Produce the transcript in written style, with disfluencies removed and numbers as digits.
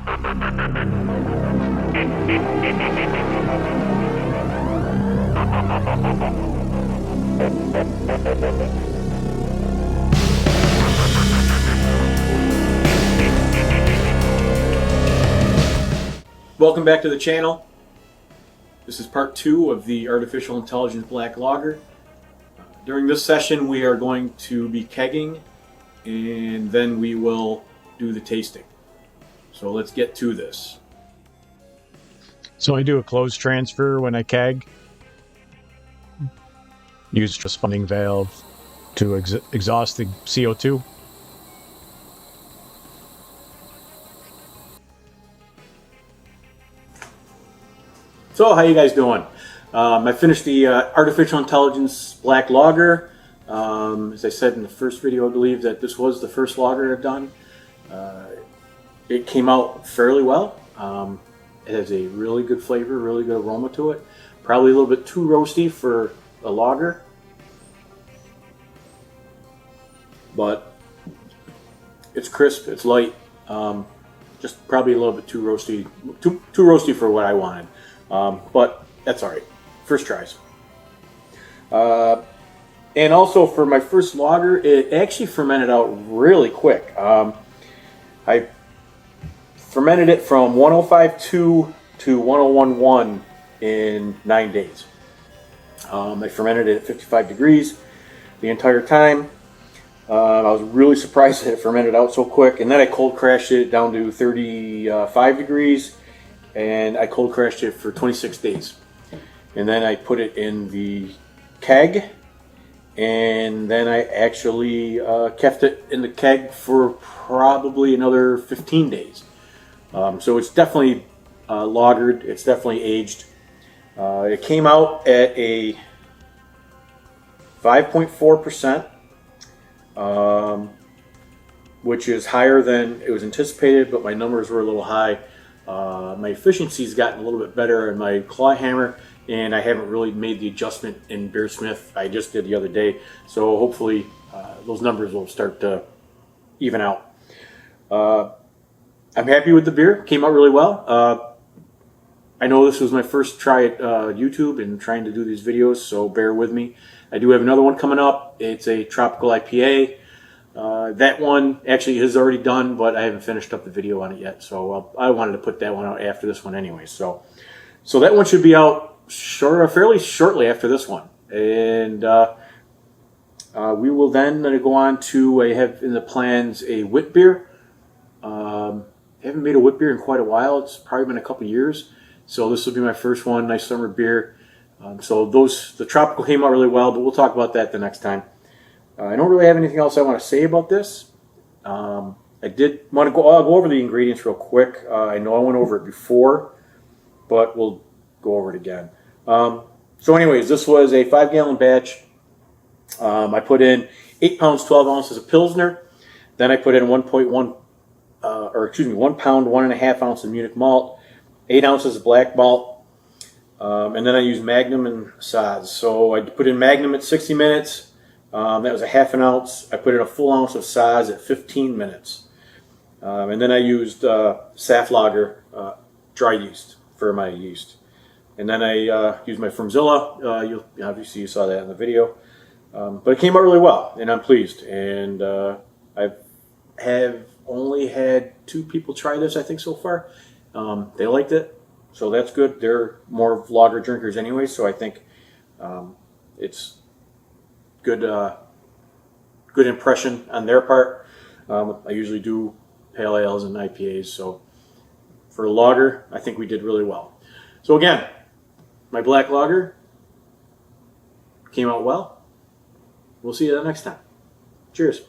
Welcome back to the channel. This is part 2 of the Artificial Intelligence Black Lager. During this session we are going to be kegging and then we will do the tasting. So let's get to this. So I do a closed transfer when I keg. Use a spunding valve to exhaust the CO2. So how you guys doing? I finished the Artificial Intelligence Black Lager. As I said in the first video, I believe that this was the first lager I've done. It came out fairly well. It has a really good flavor, really good aroma to it. Probably a little bit too roasty for a lager, but it's crisp, it's light. Just probably a little bit too roasty, too roasty for what I wanted. But that's all right. First tries. And also for my first lager, it actually fermented out really quick. I fermented it from 105.2 to 101.1 in 9 days. I fermented it at 55 degrees the entire time. I was really surprised that it fermented out so quick. And then I cold crashed it down to 35 degrees. And I cold crashed it for 26 days. And then I put it in the keg. And then I actually kept it in the keg for probably another 15 days. So it's definitely lagered. It's definitely aged. It came out at a 5.4%, which is higher than it was anticipated, but my numbers were a little high. My efficiency's gotten a little bit better in my claw hammer, and I haven't really made the adjustment in Beersmith. I just did the other day, so hopefully those numbers will start to even out. I'm happy with the beer. Came out really well. I know this was my first try at YouTube and trying to do these videos, so bear with me. I do have another one coming up. It's a tropical IPA. That one actually is already done, but I haven't finished up the video on it yet, so I wanted to put that one out after this one anyway. So that one should be out fairly shortly after this one, and we will then go on to have in the plans a wit beer. I haven't made a wit beer in quite a while. It's probably been a couple years, so this will be my first one. Nice summer beer. So the tropical came out really well, but we'll talk about that the next time. I don't really have anything else I want to say about this. I did want to I'll go over the ingredients real quick. I know I went over it before, but we'll go over it again. So anyways, this was a 5-gallon batch. I put in 8 pounds, 12 ounces of Pilsner. Then I put in 1 pound, 1.5 ounces of Munich malt, 8 ounces of black malt, and then I used Magnum and Saaz. So I put in Magnum at 60 minutes. That was a half an ounce. I put in a full ounce of Saaz at 15 minutes. And then I used Saflager dry yeast for my yeast. And then I used my Firmzilla. Obviously you saw that in the video. But it came out really well, and I'm pleased. And I have only had 2 people try this, I think, so far. They liked it, so that's good. They're more lager drinkers anyway, so I think it's good impression on their part. I usually do pale ales and IPAs, so for a lager, I think we did really well. So again, my black lager came out well. We'll see you the next time. Cheers.